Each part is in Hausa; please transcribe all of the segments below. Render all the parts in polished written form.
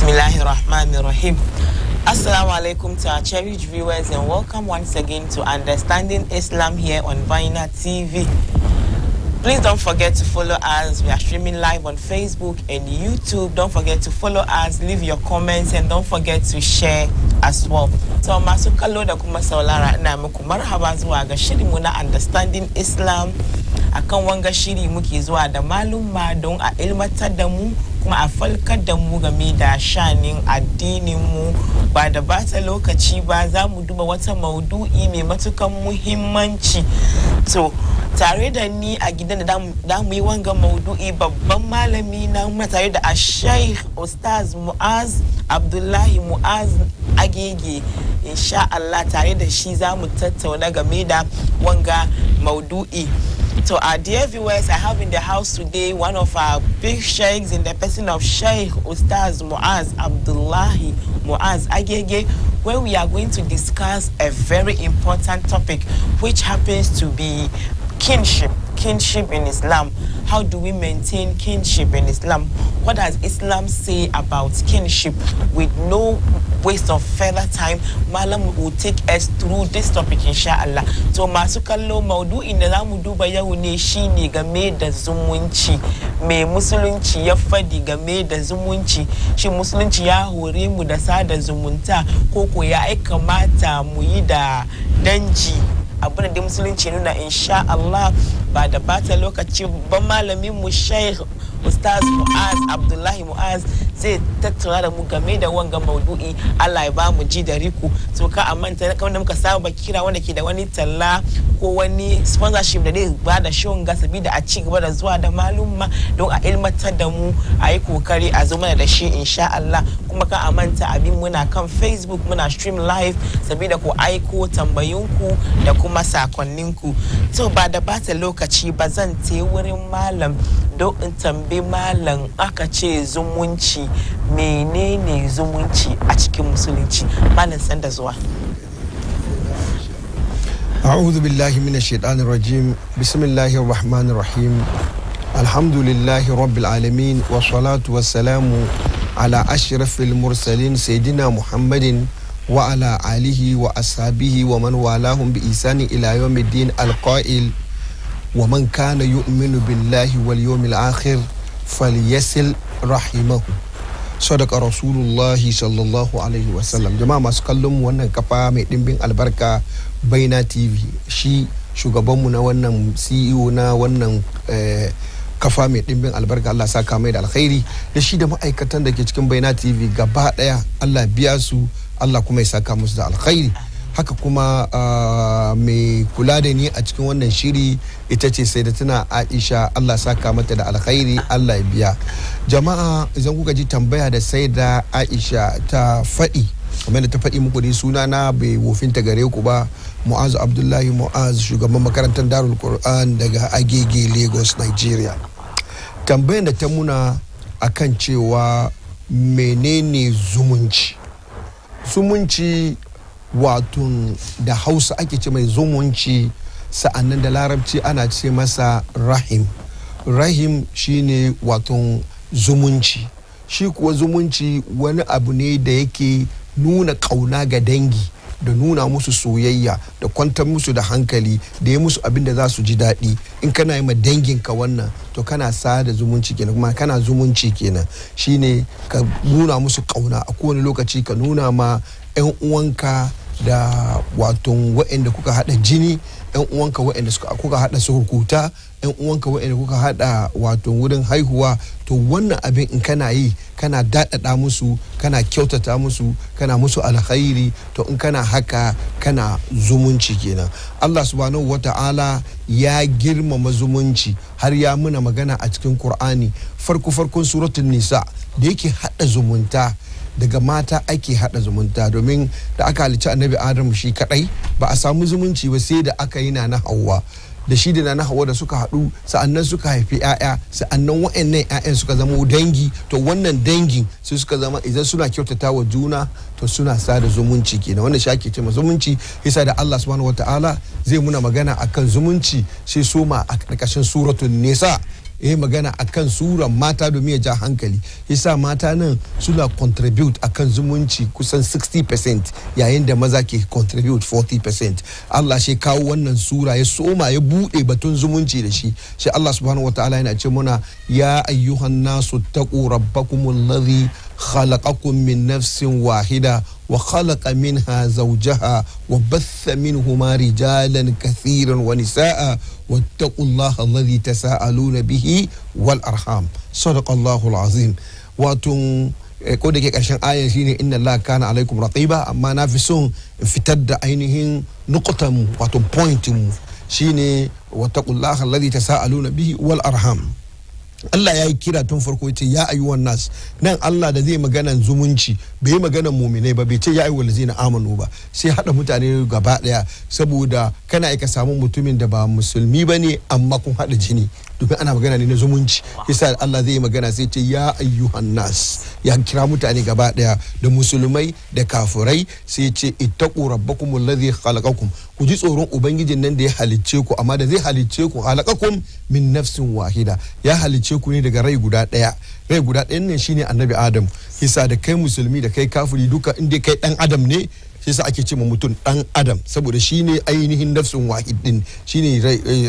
Bismillahirrahmanirrahim. Assalamu alaikum to our cherished viewers and welcome once again to Understanding Islam here on BEIN TV. Please don't forget to follow us. We are streaming live on Facebook and YouTube. Don't forget to follow us, leave your comments, and don't forget to share as well. So masukalo da kuma saulara ina muku marhaba zuwa ga shirin mu na Understanding Islam. Akan wanga shiri muke zuwa da malumma don a ilmantar da mu kuma a falkar da mu game da shanin addinin mu ba da bata lokaci ba za mu duba wata maudu'i mai matukan muhimmanci. So tare da ni a gidan da mu yi wanga maudu'i babban malami na mu tare da Sheikh Ustaz Mu'az Abdullahi Mu'az Agege. Insha Allah tare da shi za mu tattauna game da wanga maudu'i. So our dear viewers, I have in the house today one of our big sheikhs in the person of Sheikh Ustaz Mu'az Abdullahi Mu'az Agege, where we are going to discuss a very important topic which happens to be kinship in Islam. How do we maintain kinship in Islam? What does Islam say about kinship? With no waste of further time, Malam will take us through this topic inshallah. So masu kallo maudu'in da zamu duba yau ne shine game da zumunci. Me musulunci ya fadi game da zumunci? Shi musulunci ya hore mu da sada zumunta ko ko ya kamata mu yi da danji? Abin da musulunci nuna insha Allah ba da bata lokaci ba malamin mu Sheikh Ustaz Mu'az Abdullahi Mu'az zai tattauna da mu game da wanga maudu'i. Allah ya ba mu ji da riku. So ka amanta kamar da muka saba kira wanda ke da wani talla ko wani sponsorship da zai ba da shon ga sabida a ci gaba da zuwa da malumma don a ilmantar da mu a yi kokari a zo mana da shi insha Allah. Kuma ka amanta abin muna kan Facebook muna stream live sabida ku aiko tambayinku da kuma sakonninku. So ba da bata lokaci ba zan te wurin malam don in tambaye malam aka ce zumunci menene zumunci a cikin musulunci. Malam san da zuwa. أعوذ بالله من الشيطان الرجيم بسم الله الرحمن الرحيم الحمد لله رب العالمين والصلاة والسلام على أشرف المرسلين سيدنا محمد وعلى آله وأصحابه ومن والاهم بإحسان إلى يوم الدين القائل ومن كان يؤمن بالله واليوم الآخر فليصل رحمه صدق رسول الله صلى الله عليه وسلم. جماعة masu kallon mu wannan kafa mai dimbin albarka BEIN TV shi shugabanmu na wannan CEO na wannan kafa mai dimbin albarka, Allah saka mai da alkhairi, da shi da ma'aikatan da ke cikin Baina TV gaba daya, Allah biya su, Allah kuma ya saka musu da alkhairi. Haka kuma mai kula da ni a cikin wannan shiri ita ce sai da tana Ayisha, Allah saka mata da alkhairi, Allah ya biya. Jama'a, idan kuka ji tambaya da sai da Ayisha ta faɗi, kamar da ta faɗi muku dai suna na bai wofinta gare ku ba, Mu'azu Abdullahi Mu'az, shugaban makarantar Darul Qur'an daga Agege, Lagos, Nigeria. Tambayar da ta muna akan cewa menene zumunci. Zumunci wato da Hausa ake ce mai zumunci, sa'annan da Larabci ana ce masa rahim. Rahim shine wato zumunci. Shi kuwa zumunci wani abu ne da yake nuna kauna ga dangi, da nuna musu soyayya, da kwantar musu da hankali, da ya musu abin da za su ji daɗi. In kana yi ma danginka wannan, to kana sada zumunci kenan, kuma kana zumunci kenan. Shine ka nuna musu kauna a kowane lokaci, ka nuna ma 'yan uwanka da wato waɗanda kuka haɗa jini, 'yan uwanka waɗanda kuka haɗa surukuta, 'yan uwanka waɗanda kuka haɗa wato wurin haihuwa. To wannan abin in kana yi, kana daɗaɗa musu, kana kyautata musu, kana musu alkhairi, to in kana haka kana zumunci kenan. Allah subhanahu wata'ala ya girmama zumunci, har ya muna magana a cikin Qur'ani farkon suratul Nisa da yake haɗa zumunta. Daga mata ake hada zumunta, domin da aka halicci annabi Adam shi kadai ba a samu zumunci ba, sai da aka yi na Hawwa, da shi da na Hawwa da suka hadu, sa'annan suka haifi 'ya'ya, sa'annan wa'annan 'ya'yan suka zama dangi. To wannan dangin sai suka zama, idan suna kyautata wa juna, to suna sada zumunci kenan. Wannan shi ake cewa zumunci. Yasa da Allah subhanahu wataala zai muna magana akan zumunci, sai soma a karkashin suratul Nisa magana akan suran mata domin ya ja hankali. Yasa mata nan suna contribute akan zumunci kusan 60%, yayin da maza ke contribute 40%. Allah shi kawo wannan sura, ya soma ya bude batun zumunci da shi. Shi Allah subhanahu wataala yana ce muna, ya ayyuhan nasu taqu rabbakumul ladhi خلقكم من نفس واحدة وخلق منها زوجها وبث منهما رجالا كثيرا ونساء واتقوا الله الذي تساءلون به والأرحام صدق الله العظيم. واتن ko da ke karshen ayan shine inna Allah kana alaikum raqiba, amma na fi son fitar da ainihin nuqtan wato point mu shine wattaqullaha alladhi tasaaluna bihi wal arham. Allah ya yi kira tun farko, ya ce ya ayyuhan nas. Nan Allah da zai maganan zumunci bai yi maganan muminai ba, bai ce ya ayyuhal ladzina amanu ba, sai hada mutane gaba daya, saboda kana aika samun mutumin da ba musulmi bane amma kun hada jini, domin ana magana ne na zumunci. Yasa Allah zai yi magana sai ce ya ayyuhan nas, ya kira mutane gaba daya, da musulmai da kafirai, sai ce ittaqu rabbakumul ladzi khalaqakum, ku ji tsoron ubangijin nan da ya halicce ku. Amma da zai halicce ku, halaqakum min nafsin wahida, ya halicce ku ne daga rai guda daya. Rai guda ɗayan ne shine annabi Adam. Yasa da kai musulmi da kai kafiri duka, inda kai dan Adam ne, yasa ake ce ma mutum dan Adam, saboda shine ainihin nafsin wahid din, shine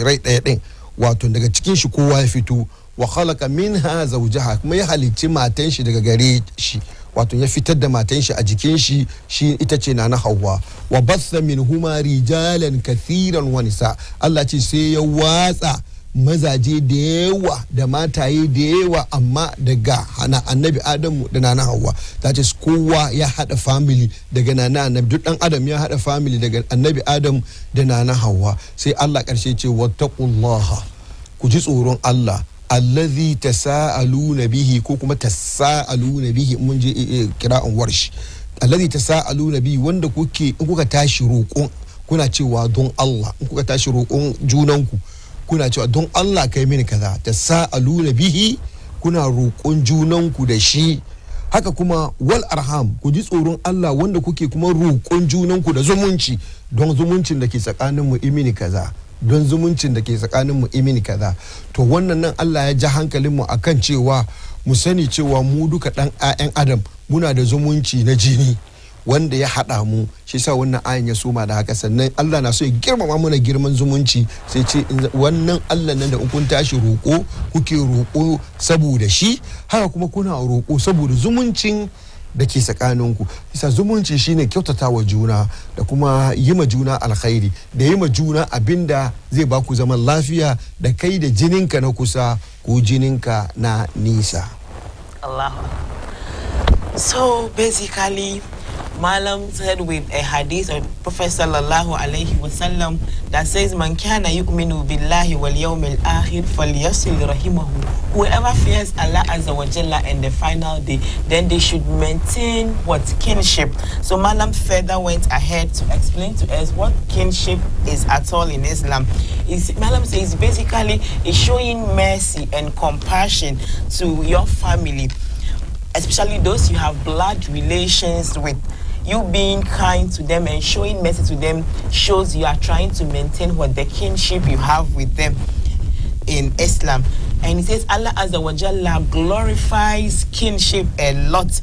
rai daya din. Wato daga cikin shi kowa ya fito. Wa khalaqa minha zawjaha, kuma ya halicci matan shi daga gare shi, wato ya fitar da matan shi a jikin shi, shi ita ce na Hawwa. Wa batha minhuma rijalan kathiran wa nisa, Allah ce sai ya watsa mazaje da yawa da mataye da yawa, amma daga annabi Adamu da nana Hawwa. Ta ce kowa ya hada family daga nana annabi, duk dan Adam ya hada family daga annabi Adam da nana Hawwa. Sai Allah karshe ce wattaqullaha, ku ji tsoron Allah, allazi tasaaluna bihi, ko kuma tasaaluna bihi mun je kira'an warshi. Allazi tasaaluna bihi, wanda kuke in kuka tashi roƙon kuna cewa don Allah, in kuka tashi roƙon junanku kuna cewa don Allah kai mini kaza, tasaaluna bihi, kuna roƙon junanku da shi. Haka kuma wal arham, ku ji tsoron Allah wanda kuke kuma roƙon junanku da zumunci, don zumuncin da ke tsakanin mu imini kaza, don zumuncin da ke tsakanin mu imini kaza. To wannan nan Allah ya ja hankalin mu akan cewa mu sani cewa mu duka dan ƴaƴan Adam muna da zumunci na jini wanda ya haɗa mu. Shi sa wannan ayan ya soma da haka. Sannan Allah na so ya girmama mana girman zumunci, sai ce wannan Allah nan da kun tashi roƙo, kuke roƙo saboda shi, haka kuma kuna roƙo saboda zumuncin da ke tsakaninku. Isa zumunci shine kyautatawa juna da kuma yi ma juna alkhairi da yi ma juna abinda zai ba ku zaman lafiya da kai da jininka na kusa ko jininka na nisa. Allah. So basically, Malam said with a hadith of Prophet sallallahu alaihi wasallam that says, "Man kana yu'minu billahi wal yawmil akhir falyasil rahimahu." Whoever fears Allah Azza wa Jalla and the final day, then they should maintain what kinship. So Malam further went ahead to explain to us what kinship is at all in Islam. Malam says basically is showing mercy and compassion to your family, especially those you have blood relations with. You being kind to them and showing mercy to them shows you are trying to maintain what the kinship you have with them in Islam. And it says Allah Azza wa Jalla glorifies kinship a lot.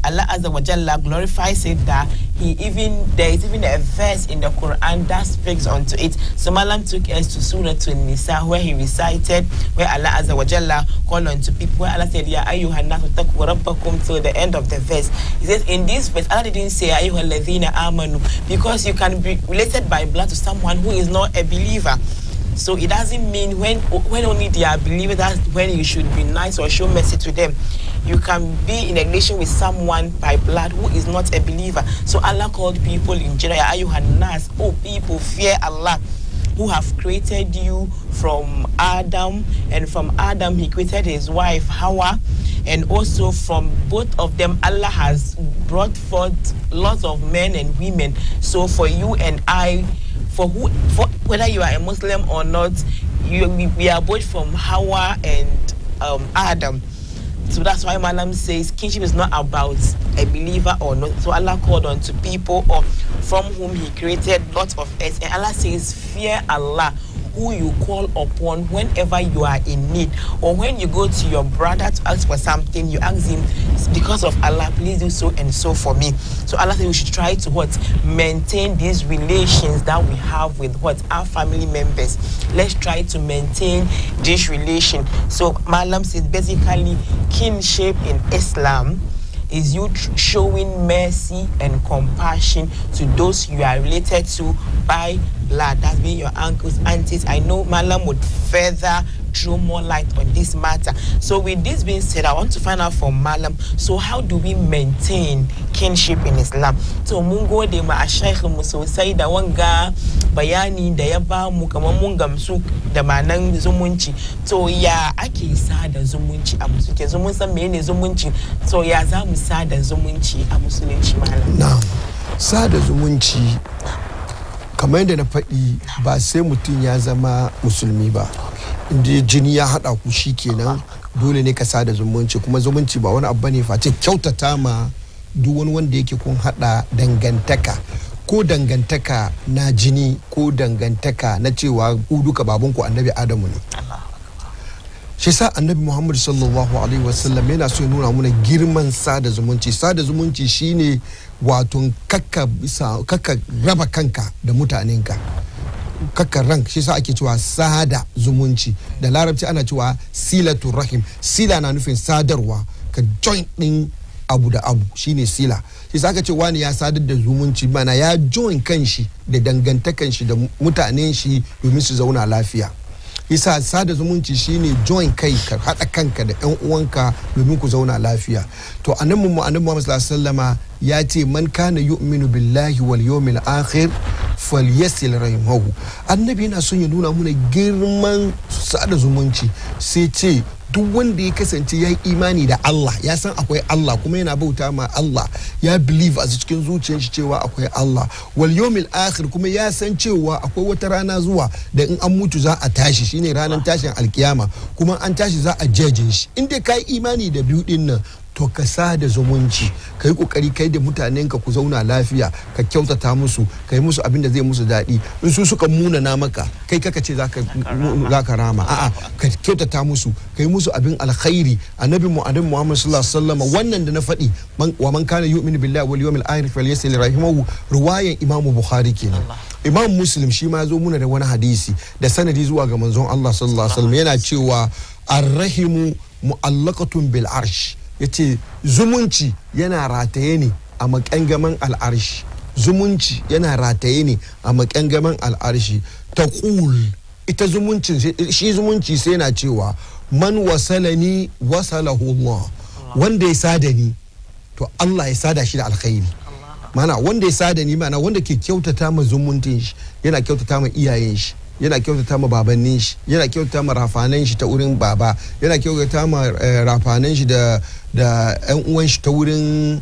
Allah Azza wa Jalla glorifies it that there is even a verse in the Quran that speaks onto it. So Malam took us to Surah An-Nisa where he recited, where Allah Azza wa Jalla called onto people, where Allah said, Ya ayyuhan nasu taqu rabbakum, to the end of the verse. He says in this verse, Allah didn't say ayyuhal ladhina amanu, because you can be related by blood to someone who is not a believer. So it doesn't mean when only they are believers, that's when you should be nice or show mercy to them. You can be in a relation with someone by blood who is not a believer. So Allah called people in general, Ayuhan Nas, oh people, fear Allah, who have created you from Adam, and from Adam he created his wife Hawa, and also from both of them Allah has brought forth lots of men and women. So for you and I, for whether you are a Muslim or not, we are both from Hawa and Adam. So that's why Malam says kinship is not about a believer or not. So Allah called on to people or from whom he created lots of us. And Allah says, fear Allah, who you call upon whenever you are in need, or when you go to your brother to ask for something, you ask him, because of Allah, please do so and so for me. So Allah said we should try to maintain these relations that we have with our family members. Let's try to maintain this relation. So Malam says basically kinship in Islam is you showing mercy and compassion to those you are related to by blood. That's being your uncles, aunties. I know Malam would further throw more light on this matter. So with this being said, I want to find out from Malam, so how do we maintain kinship in Islam? So mungo de ma Sheikh Musa sai da wanga bayani da ya ba mu kaman mun gamsu da manan zumunci. To ya ake sada zumunci a musulunci? Zumun san menene zumunci? So ya za mu sada zumunci a musulunci Malam? Na'am. Sada zumunci kamar yadda na faɗi ba sai mutum ya zama musulmi ba. Inda jini ya haɗa ku shi kenan dole ne ka sada zumunci, kuma zumunci ba wani abu ne face kyautata ma duk wani wanda yake kun haɗa dangantaka, ko dangantaka na jini ko dangantaka na cewa ku duka babanku annabi Adamu ne. Shi sa annabi Muhammad sallallahu alaihi wasallam yana so ya nuna mana girman sada zumunci. Sada zumunci shine wato kakka raba kanka da mutanenka, kakka rank. Shi sa ake cewa sada zumunci, da larabci ana cewa silatul rahim. Sila na nufin sadarwa, ka join din abu da abu shine sila. Shi sa aka ce wani ya sadar da zumunci, mana ya join kanshi da dangantakan shi da mutanen shi domin su zauna lafiya. Isa sada zumunci shine join kai, ka hada kanka da ƴan uwanka domin ku zauna lafiya. To annabi Muhammad sallallahu alaihi wasallama ya ce man kana yu'minu billahi wal yawmil akhir falyasil rahimahu. Annabi yana son ya nuna muna girman sada zumunci, sai ce duk wanda ya kasance ya yi imani da Allah, ya san akwai Allah kuma yana bauta ma Allah, ya believe a cikin zuciyar shi cewa akwai Allah, wal yawmil akhir, kuma ya san cewa akwai wata rana zuwa da in an mutu za a tashi, shine ranar tashin alkiyama, kuma an tashi za a jejin shi. In dai ka yi imani da biyu din nan, to ka sada zumunci, ka yi kokari kai da mutanenka ku zauna lafiya, ka kyautata musu, ka yi musu abin da zai musu daɗi. In su suka munana maka, kai kaka ce za ka rama, a'a ka kyautata musu, ka yi musu abin alkhairi. Annabi Muhammad sallallahu alaihi wasallam wannan da na faɗi, wa man kana yu'minu billahi wal yawmil akhir falyasil rahimahu, riwayan Imam Bukhari kenan. Imam Muslim shi ma zo muna da wani hadisi da sanadi zuwa ga manzon Allah sallallahu alaihi wasallam, yana cewa arrahimu mu'allaqatun bil arsh, yace zumunci yana rataye ne a makangaman al'arshi. Zumunci yana rataye ne a makangaman al'arshi. Taqul, ita zumuncin shi zumunci sai yana cewa man wasalani wasalahu Allah. Wanda ya sada ni to Allah ya sada shi da alkhairi. Mana wanda ya sada ni, mana wanda ke kyautata ma zumuncin shi, yana kyautata ma iyayen shi, yana kyautata ma babannin shi, yana kyautata ma rafanan shi ta wurin baba, yana kyautata ma rafanan shi da ƴan uwan shi ta wurin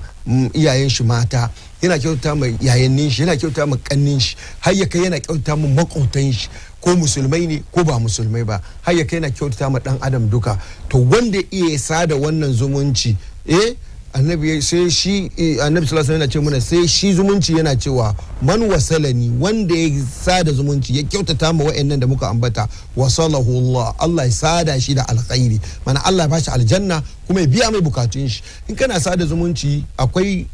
iyayen shi mata, yana kyautata ma yayannin shi, yana kyautata ma kannin shi, har ya kai yana kyautata ma makwautan shi, ko musulmai ne ko ba musulmai ba, har ya kai yana kyautata ma dan adam duka. To wanda iya sada wannan zumunci, annabi sai shi annabi sallallahu alaihi wasallam yana ce mana sai shi zumunci yana cewa man wasalani, wanda ya sada zumunci ya kyautata ma wa'annan da muka ambata, wasalahu Allah, Allah ya sada shi da alkhairi, mana Allah ya bashi aljanna kuma ya biya mai bukatun shi. In kana sada zumunci akwai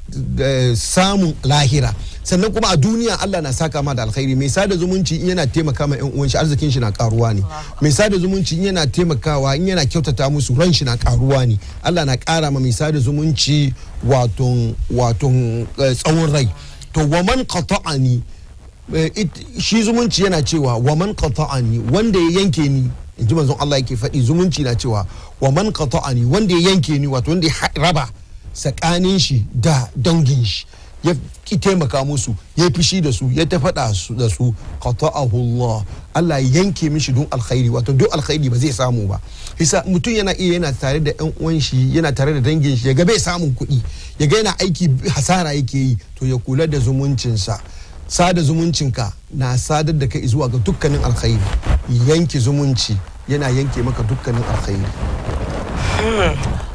samun lahira, sannan kuma a duniya Allah na saka ma da alkhairi. Mai sada zumunci in yana taimaka ma ƴan uwan shi, arzikin shi na karuwa ne. Mai sada zumunci in yana taimakawa, in yana kyautata musu, ran shi na karuwa ne. Allah na kara ma mai sada zumunci wato tsawon rai. To wa man qata'ani, shi zumunci yana cewa wa man qata'ani, wanda ya yanke ni, inji manzon Allah yake faɗi, zumunci na cewa wa man qata'ani, wanda ya yanke ni, wato wanda ya raba tsakanin shi da dangin shi, ya ki taimaka musu, ya fishi da su, ya ta faɗa da su, qata'ahu Allah, Allah ya yanke mishi don alkhairi, wato don alkhairi ba zai samu ba. Hisa mutum yana iya yana tare da ƴan uwan shi, yana tare da dangin shi, ya ga bai samun kuɗi, ya ga yana aiki hasara yake yi, to ya kula da zumuncinsa. Sada zumuncinka na sadar da kai zuwa ga dukkanin alkhairi. Yanke zumunci yana yanke maka dukkanin alkhairi.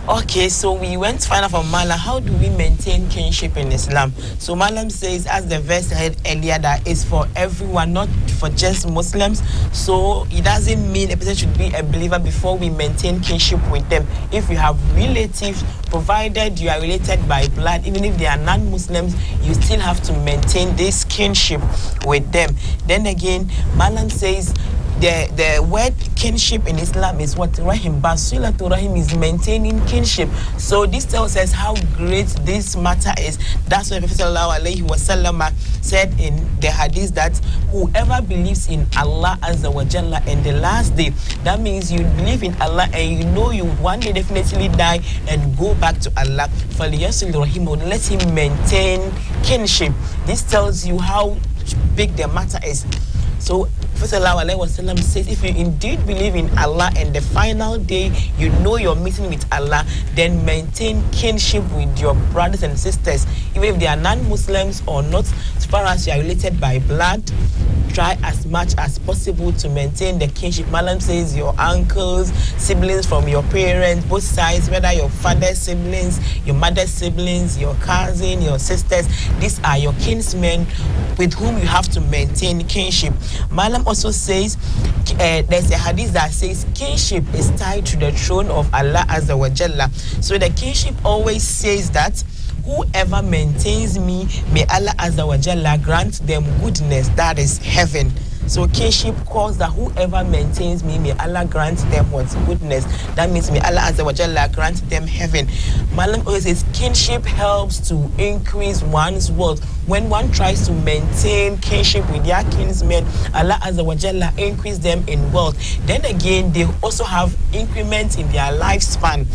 Okay, so we went to find out from Malam, how do we maintain kinship in Islam? So Malam says, as the verse said earlier, that is for everyone, not for just Muslims. So it doesn't mean a person should be a believer before we maintain kinship with them. If you have relatives, provided you are related by blood, even if they are non-Muslims, you still have to maintain this kinship with them. Then again, Malam says, the word kinship in Islam is what? Rahim. Basilatu Rahim is maintaining kinship. So this tells us how great this matter is. That's why Prophet ﷺ said in the hadith that whoever believes in Allah Azza wa Jalla and the last day, that means you believe in Allah and you know you one day definitely die and go back to Allah. فَلْيَصِلْ رَحِمَهُ, let him maintain kinship. This tells you how big the matter is. So Prophet ﷺ says, if you indeed believe in Allah and the final day you know you're meeting with Allah, then maintain kinship with your brothers and sisters, even if they are non-Muslims or not. As far as you are related by blood, try as much as possible to maintain the kinship. Malam says your uncles, siblings from your parents, both sides, whether your father's siblings, your mother's siblings, your cousin, your sisters, these are your kinsmen with whom you have to maintain kinship. Malam also says, there's a hadith that says kinship is tied to the throne of Allah Azza wa Jalla. So the kinship always says that whoever maintains me, may Allah Azza wa Jalla grant them goodness, that is heaven. So kinship calls that whoever maintains me, may Allah grant them what? Goodness. That means may Allah Azza wa Jalla grant them heaven. Malam always says kinship helps to increase one's wealth. When one tries to maintain kinship with their kinsmen, Allah Azza wa Jalla increase them in wealth. Then again, they also have increments in their lifespan.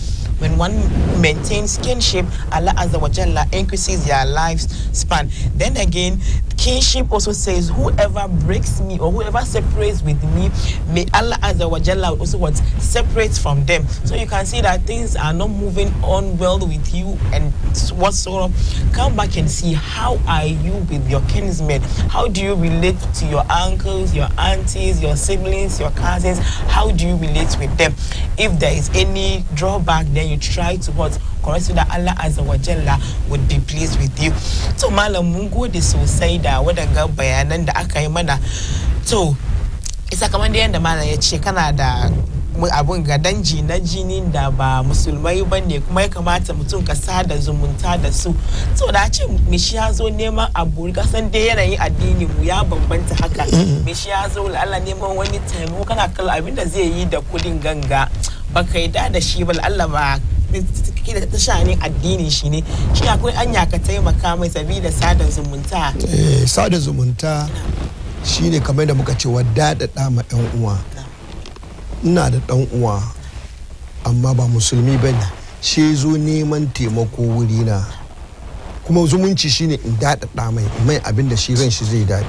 When one maintains kinship, Allah Azza wa Jalla increases their lifespan. Then again, kinship also says whoever breaks me or whoever separates with me, may Allah Azza wa Jalla also what? Separates from them. So you can see that things are not moving on well with you and whatsoever. Come back and see, how are you with your kinsmen? How do you relate to your uncles, your aunties, your siblings, your cousins? How do you relate with them? If there is any drawback, then you try to what? Correct, so that Allah Azza wa Jalla would be pleased with you. So Malam mun gode sosai da waɗanga bayanan da aka yi mana. To isa kamar da yanda Malam ya ce kana da abun ga danji na jinin da ba musulmai bane, kuma ya kamata mutum ka sada zumunta da su. So da ce me shi ya zo neman abu, kasan dai yanayin addini mu ya bambanta haka. Me shi ya zo Allah neman wani taimako, kana kallon abin da zai yi da kudin ganga baka yi da shi ba, Allah ba ta shanin addinin shi ne shi akwai anya ka taimaka mai sabida sada zumunta sada zumunta shine kamar da muka ce wadada ma ɗan uwa ina da ɗan uwa amma ba musulmi bane shi zo neman taimako wuri na kuma zumunci shine in daɗaɗa mai abin da shi ran shi zai daɗi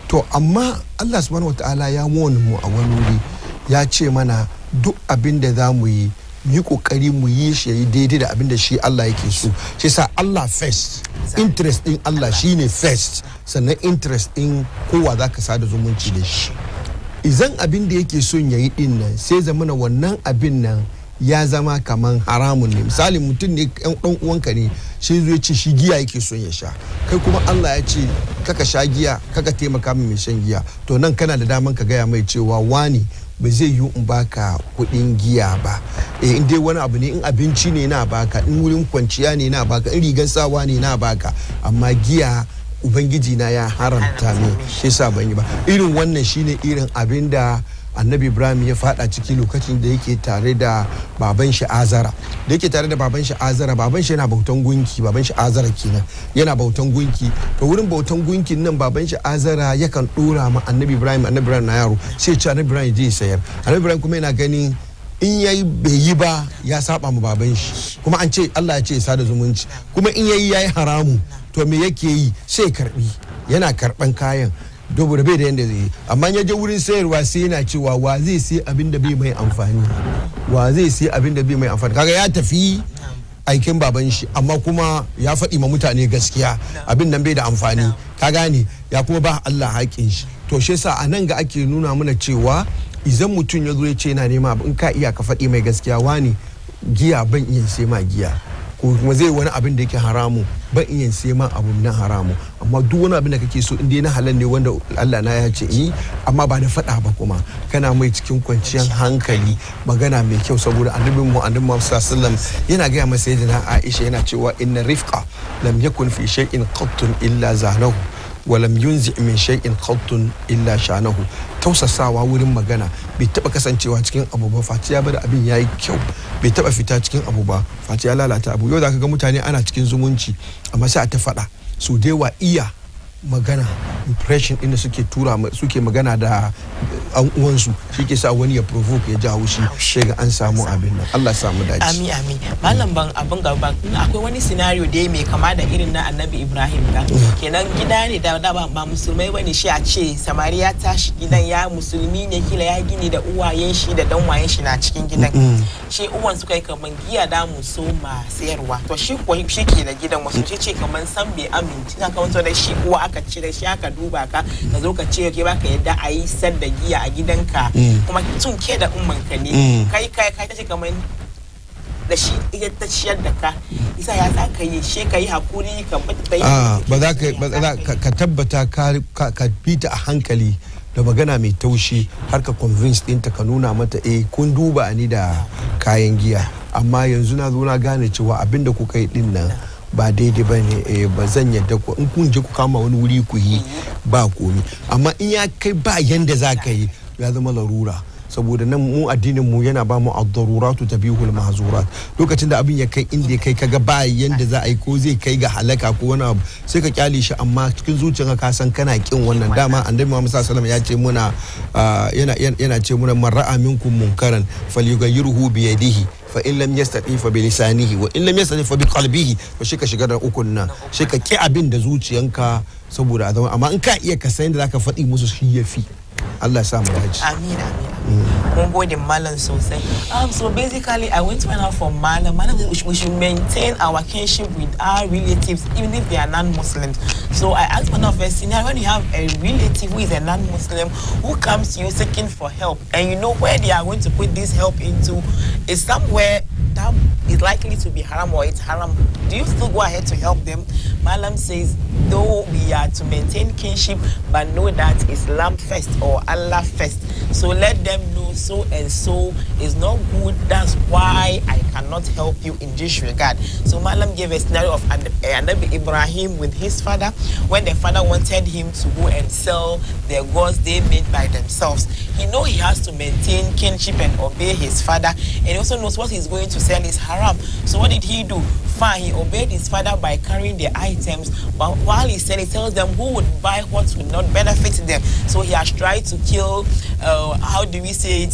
to amma Allah subhanahu wataala ya wani mu a wani wuri ya ce mana duk abin da za mu yi kokari mu yi shi yayi daidai da abin da shi Allah yake so shi sa Allah first interest din Allah shine first sannan interest din kowa zaka sada zumunci da shi idan abin da yake son yayi din nan sai zamana wannan abin nan ya zama kaman haramun ne misali mutum ne ɗan uwanka ne shi zai ce shi giya yake son ya sha kai kuma Allah ya ce kaka sha giya kaka taimaka min mai shan giya to nan kana da daman ka gaya mai cewa wani ba zai yi in baka kuɗin giya ba in dai wani abu ne in abinci ne na baka in wurin kwanciya ne na baka in rigar sawa ne na baka amma giya ubangiji na ya haramta ne shi sa ban yi ba irin wannan shine irin abin da annabi Ibrahim ya fada ciki lokacin da yake tare da baban shi Azara baban shi yana bautan gunki baban shi Azara kenan yana bautan gunki to wurin bautan gunkin nan baban shi Azara yakan dora ma annabi Ibrahim na yaro sai ce annabi Ibrahim je sayar annabi Ibrahim kuma yana ganin in yayi bai yi ba ya saba ma baban shi kuma an ce Allah ya ce sada zumunci kuma in yayi haramu to me yake yi sai karbi yana karban kayan saboda bai da yanda zai yi amma ya je wurin sayarwa sai yana cewa wa zai sai abin da bai mai amfani kaga ya tafi aikin baban shi amma kuma ya faɗi ma mutane gaskiya abin nan bai da amfani ka gane ya kuma ba Allah haƙin shi to shi yasa anan ga ake nuna mana cewa idan mutum ya zo ya ce yana nema in ka iya ka faɗi mai gaskiya wani giya ban iya sai ma giya ko kuma zai wani abin da yake haramu ban iya sai ma abu na haramu amma duk wani abin da kake so in dai na halal ne wanda Allah na ya ce yi amma ba da faɗa ba kuma kana mai cikin kwanciyar hankali magana mai kyau saboda annabi Muhammad sallallahu alaihi wasallam yana ga masa sayyidina Aisha yana cewa inna rifqa lam yakun fi shay'in qattun illa zanahu wa lam yunzi min shay'in qattun illa shanahu tausasawa wurin magana bai taba kasancewa cikin abu ba face ya bada abin yayi kyau bai taba fita cikin abu ba face ya lalata abu yau zaka ga mutane ana cikin zumunci amma sai a ta faɗa su dewa iya magana impression inda suke magana da an uwansu shi ke sa wani ya provoke ya ji haushi sai ga an samu abin nan Allah ya samu dace amin malam ban abin gaba akwai wani scenario da mai kama da irin na annabi Ibrahim ga kenan gida ne da ba musulmai bane shi a ce samari ya tashi gidan ya musulmi ne kila ya gini da uwayen shi da dan wayen shi na cikin gidan shi uwan suka yi kaman giya da muso ma sayarwa to shi ko shi ke da gidan wasu ce kaman san bai aminci ka kawo da shi uwa aka cire shi aka duba ka zo ka ce ke baka yadda a yi sar da giya a gidanka kuma tun ke da ummanka ne kai ta ce kamar da shi ita ta ciyar da ka isa ya za ka yi shi ka yi hakuri ka bata yi ba za ka tabbata ka bita a hankali da magana mai taushi har ka convince ɗinta ka nuna mata kun duba ni da kayan giya amma yanzu na zo na gane cewa abinda kuka yi din nan ba daidai ba ne ba zan yadda ku in kun je ku kama wani wuri ku yi ba komi amma in ya kai ba yanda za ka yi ya zama larura saboda nan mu addinin mu yana ba mu ad-daruratu tabihul mahzurat lokacin da abin ya kai inda ya kai kaga ba yanda za a yi ko zai kai ga halaka ko wani abu sai ka kyale shi amma cikin zuciyarka ka san kana kin wannan dama annabi Muhammad sallallahu alaihi wasallam ya ce muna yana ce muna man ra'a minkum munkaran falyughayyirhu bi yadihi fa in lam yastati fa bi lisanihi wa in lam yastati fa bi qalbihi to shi ka shiga da ukun nan shi ka ki abin da zuciyanka saboda azama amma in ka iya ka san da zaka faɗi musu shi yafi Allah ya sa mu dace amin mun gode malam sosai so basically I went to find out from malam we should maintain our kinship with our relatives even if they are non-Muslims. So I asked one of us, when you have a relative who is a non-Muslim who comes to you seeking for help and you know where they are going to put this help into is somewhere that is likely to be haram or it's haram, do you still go ahead to help them? Malam says, though we are to maintain kinship, but know that Islam first or Allah first. So let them know so and so is not good. That's why I cannot help you in this regard. So Malam gave a scenario of Anabi Ibrahim with his father when the father wanted him to go and sell their gods they made by themselves. He knows he has to maintain kinship and obey his father, and he also knows what he's going to sell is haram. haram. So what did he do? Fine, he obeyed his father by carrying the items, but while he said, he tells them who would buy what would not benefit them. So he has tried to kill, how do we say it,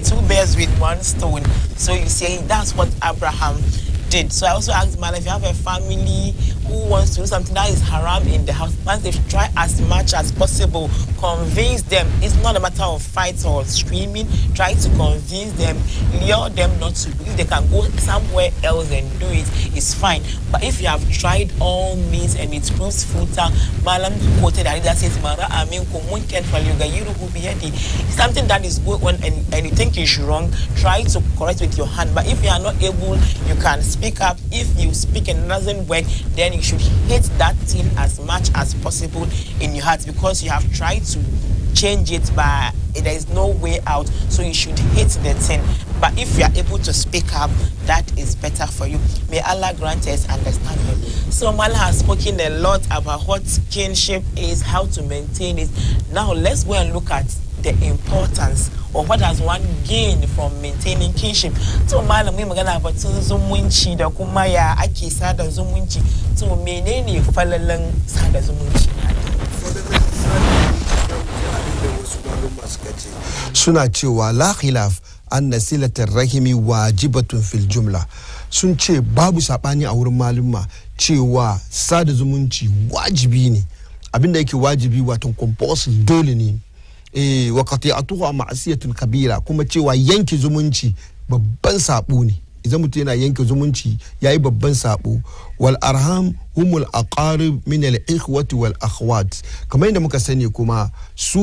two birds with one stone. So you see, that's what Abraham did. So I also asked Mala, if you have a family who wants to do something that is haram in the house, once they try as much as possible, convince them. It's not a matter of fight or screaming. Try to convince them, lure them not to. If they can go somewhere else and do it, it's fine. But if you have tried all means and it proves futile, Malam quoted that says, something that is going on and you think is wrong, try to correct with your hand. But if you are not able, you can speak up. If you speak and it doesn't work, then you should hate that thing as much as possible in your heart, because you have tried to change it, but there is no way out. So you should hate the thing. But if you are able to speak up, that is better for you. May Allah grant us understanding. So Mala has spoken a lot about what kinship is, how to maintain it. Now let's go and look at the importance, or what does one gain from maintaining kinship. So Mala, we magana about zumunci da kuma ya ake sada zumunci. So menene falalan sada zumunci? Suna cewa la khilaf anna silatar rahimi wajibatun fil jumla. Sun ce babu sabani a wurin malumma cewa sada zumunci wajibi ne. Abinda yake wajibi wato compulsory, dole ne. Wa qati'atuha ma'siyatun kabira, kuma cewa yanke zumunci babban sabo ne. Idan mutum yana yanke zumunci yayi babban sabo. Wal arham humul aqarib min al ikhwati wal akhwat. Kamar yadda muka sani kuma su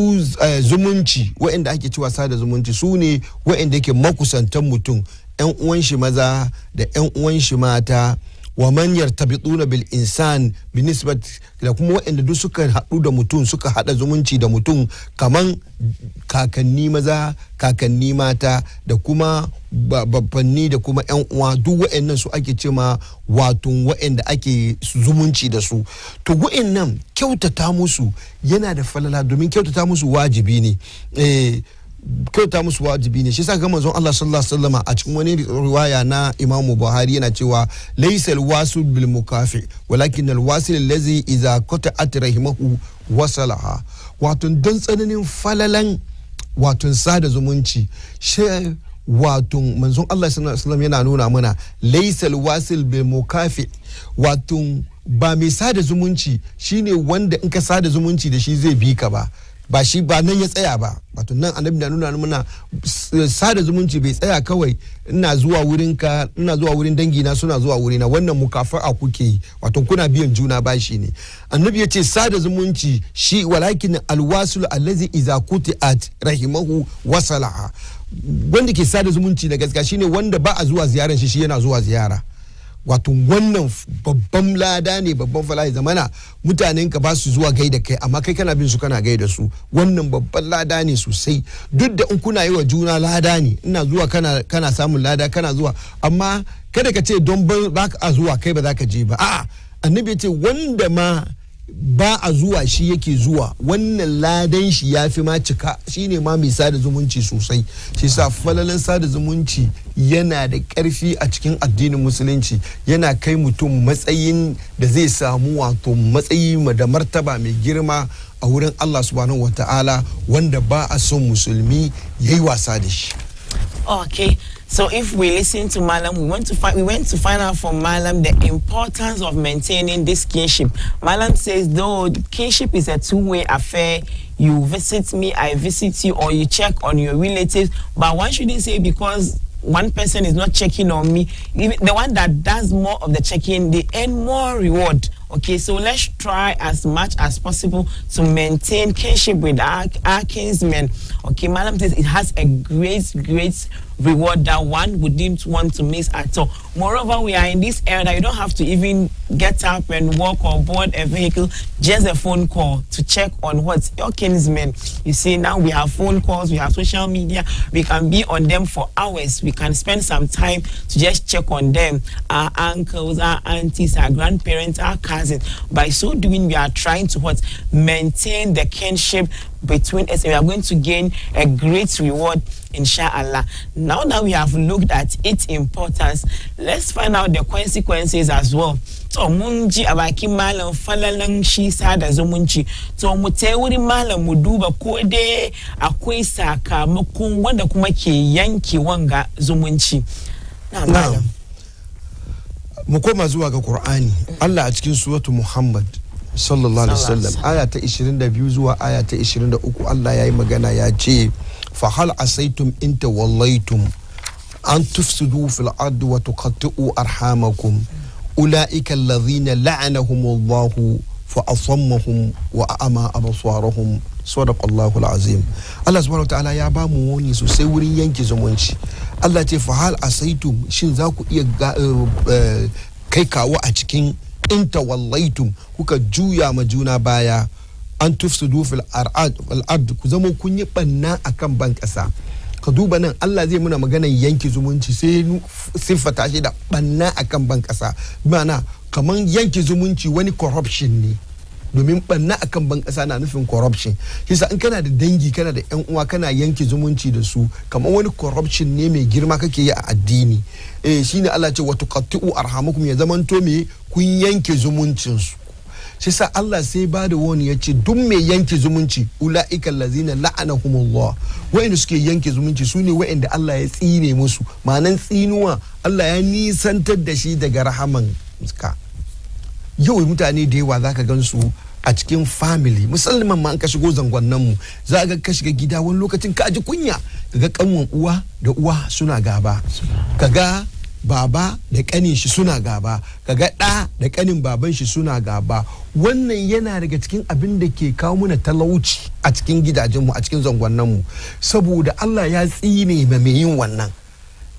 zumunci waɗanda ake cewa sada zumunci su ne waɗanda yake makusantan mutum, ƴan uwan shi maza da ƴan uwan shi mata. Wa man yartabituna bil insan binisbat, da kuma waɗanda duk suka haɗu da mutum, suka haɗa zumunci da mutum, kaman kakanni maza, kakanni mata, da kuma babbanni da kuma ƴan uwa, duk waɗannan su ake cewa wato waɗanda ake zumunci da su. To waɗannan kyautata musu yana da falala, domin kyautata musu wajibi ne. Kyauta musu wajibi ne. Shi yasa ga manzon Allah sallallahu alaihi wasallam a cikin wani riwaya na Imam Buhari yana cewa laysa alwasil bil mukafi walakin alwasil allazi idza qata'at rahimahu wasalaha. Wato dan tsananin falalan wato sada zumunci shi wato manzon Allah sallallahu alaihi wasallam yana nuna mana laysa alwasil bil mukafi, wato ba mai sada zumunci shine wanda in ka sada zumunci da shi zai bi ka ba shi ba nan ya tsaya ba. Wato nan annabi na nuna mana sada zumunci bai tsaya kawai ina zuwa wurin ka, ina zuwa wurin dangi na, suna zuwa wurina, wannan mukafa'a kuke yi, wato kuna biyan juna bashi ne. Annabi ya ce sada zumunci shi walakin alwasul allazi idza quti'at rahimahu wasalaha. Wanda ke sada zumunci na gaskiya shine wanda ba a zuwa ziyaran shi yana zuwa ziyara. Wato wannan babban lada ne, babban fala'i. Zamana mutanen ka ba su zuwa gaida kai, amma kai kana bin su kana gaida su. Wannan babban lada ne sosai. Duk da in kuna yi wa juna lada ne, ina zuwa kana samun lada, kana zuwa, amma kada ka ce don ba ka zuwa kai ba za ka je ba. A'a, annabi ya ce wanda ma ba a zuwa shi yake zuwa, wannan ladan shi ya fi ma cika, shine ma mai sada zumunci sosai. Shi sa falalan sada zumunci yana da ƙarfi a cikin addinin musulunci, yana kai mutum matsayin da zai samu wato matsayi da martaba mai girma a wurin Allah subhanahu wata'ala, wanda ba a son musulmi yayi wasa da shi. Okay, so if we listen to Malam, we went to find out from Malam the importance of maintaining this kinship. Malam says, though kinship is a two-way affair, you visit me, I visit you, or you check on your relatives, but one shouldn't say because one person is not checking on me, even the one that does more of the checking, they earn more reward. Okay, so let's try as much as possible to maintain kinship with our kinsmen. Okay, Madam says it has a great reward that one wouldn't want to miss at all. Moreover, we are in this era that you don't have to even get up and walk or board a vehicle, just a phone call to check on what's your kinsmen. You see, now we have phone calls, we have social media, we can be on them for hours. We can spend some time to just check on them. Our uncles, our aunties, our grandparents, our cousins, has it. By so doing, we are trying to maintain the kinship between us, and we are going to gain a great reward, inshallah. Now that we have looked at its importance, let's find out the consequences as well. So munji abaki malam falalan shi sada zumunci, to mu wuri malam mu duba ko dai akwai sakamakon wanda kuma ke yanki wanga zumunci. Na malam mu koma zuwa ga Qur'ani. Allah a cikin suratu Muhammad sallallahu alaihi wasallam aya ta 22 zuwa aya ta 23 Allah yayi magana ya ce fa hal asaitum in tawallaitum an tufsidu fil ardi wa tuqatti'u arhamakum ulaika alladhina la'anahumullahu fa asammahum wa a'ama absarahum sadaqallahu alazim. Allah subhanahu wa ta'ala ya ba mu wani sosai wurin yanke zumunci. Allah ce fa hal asaitum, shin za ku iya kai kawo a cikin in tawallaitum, kuka juya ma juna baya, an tufsidu fil ard, ku zama kun yi banna akan ban kasa. Ka duba nan Allah zai muna maganar yanke zumunci sai siffata shi da banna akan ban kasa. Ma'ana kaman yanke zumunci wani corruption ne, domin banna akan ban kasa na nufin corruption. Kisa in kana da dangi, kana da yan uwa, kana yanke zumunci da su, kaman wani corruption ne mai girma kake yi a addini. Shine Allah ce wa tuqatti'u arhamakum, ya zamanto me kun yanke zumuncin su. Shi sa Allah sai ba da wani ya ce duk mai yanke zumunci ula'ika allazina la'anahumullah, wa'anda suke yanke zumunci su ne wa'anda Allah ya tsine musu. Ma'anan tsinuwa, Allah ya nisantar da shi daga rahaman ka. Yau mutane da yawa zaka gan su a cikin family, musamman ma an ka shigo zangonnan mu, za ka shiga gida wani lokacin ka ji kunya, kaga kanwan uwa da uwa suna gaba, kaga baba da kanin shi suna gaba, kaga ɗa da kanin baban shi suna gaba. Wannan yana daga cikin abin da ke kawo muna talauci a cikin gidajenmu, a cikin zangonnan mu, saboda Allah ya tsine ma mai yin wannan.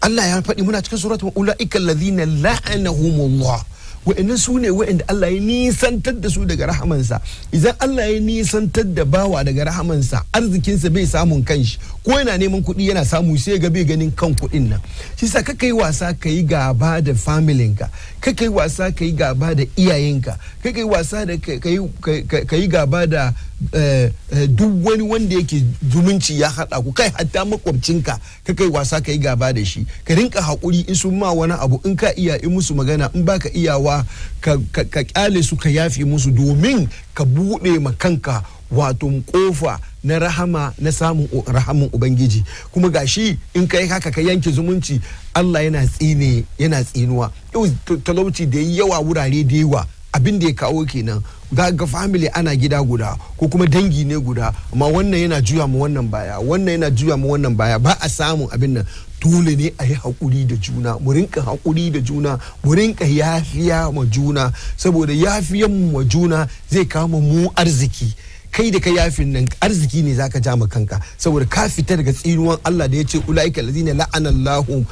Allah ya faɗi muna cikin suratul ulaika allazina la'anahumullah, wa'annan su ne wa'anda Allah ya nisantar da su daga rahamansa. Idan Allah ya nisantar da bawa daga rahamansa, arzikinsa bai samun kanshi, ko yana neman kuɗi yana samu sai ga bai ganin kan kuɗin nan. Shi sa ka kai wasa ka yi gaba da familinka, ka kai wasa ka yi gaba da iyayenka, ka kai wasa da ka yi gaba da duk wani wanda yake zumunci ya haɗa ku, kai hatta makwabcinka ka kai wasa ka yi gaba da shi. Ka rinka haƙuri in sun ma wani abu, in ka iya in musu magana, in baka iyawa ka kyale su, ka yafe musu, domin ka buɗe ma kanka wato kofa na rahama, na samun rahamin ubangiji. Kuma gashi in kai haka ka yanke zumunci, Allah yana tsinuwa. Yau talauci da yawa wurare da yawa, abin da ya kawo kenan. Ga family ana gida guda ko kuma dangi ne guda, amma wannan yana juya ma wannan baya, wannan yana juya ma wannan baya, ba a samun abin nan. Dole ne a yi haƙuri da juna, mu rinka haƙuri da juna, mu rinka yafiya ma juna, saboda yafiyan mu ma juna zai kama mu arziki. Kai da ka yafin nan arziki ne zaka ja ma kanka, saboda ka fita daga tsinuwan Allah da ya ce ulaika allazina la'anallahu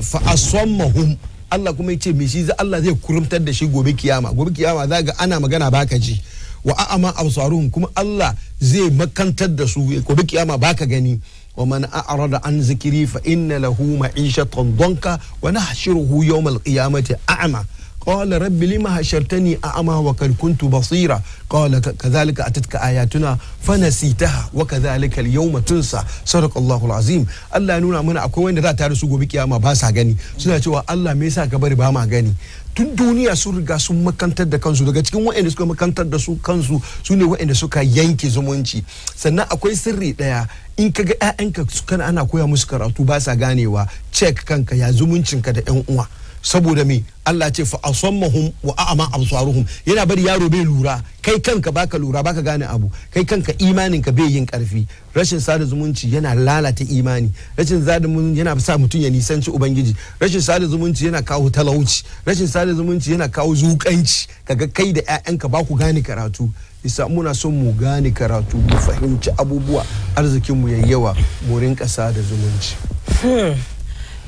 fa asammahum. Allah kuma yace me shi Allah zai kurumtar da shi gobe kiyama. Gobe kiyama za ga ana magana baka ji, wa a'ama absaruhum, kuma Allah zai makantar da su gobe kiyama baka gani. wa man a'rada an zikri fa inna lahu ma'ishatan danka wa nahshuruhu yawm al-qiyamati a'ma. قال رب لما حشرتني أعمى وقد كنت بصيرا قال كذلك أتتك آياتنا فنسيتها وكذلك اليوم تنسى صدق الله العظيم. Allah ya nuna mana akwai wanda za ta rasu gobe kiyama ba sa gani, suna cewa Allah me yasa ka bari ba ma gani. Tun duniya sun riga sun makantar da kansu, daga cikin waɗanda suka makantar da su kansu su ne waɗanda suka yanke zumunci. Sannan akwai sirri ɗaya, in kaga ƴaƴanka kana ana koya musu karatu ba sa ganewa, check kanka ya zumuncinka da ƴan uwa. Saboda me Allah ce fa asammahum wa a'ma absaruhum, yana bari yaro bai lura, kai kanka baka lura, baka gane abu, kai kanka imanin ka bai yin karfi. Rashin sada zumunci yana lalata imani, rashin sada zumunci yana sa mutum ya nisanci ubangiji, rashin sada zumunci yana kawo talauci, rashin sada zumunci yana kawo zukanci. Kaga kai da ƴaƴanka ba ku gane karatu. Isa muna son mu gane karatu, mu fahimci abubuwa, arzikin mu yayi yawa, mu rinka sada zumunci.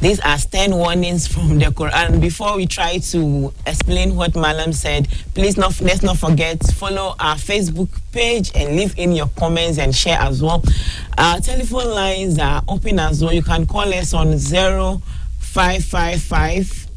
These are 10 warnings from the Quran. Before we try to explain what Malam said, please let's not forget, follow our Facebook page and leave in your comments and share as well. Our telephone lines are open as well. You can call us on 0555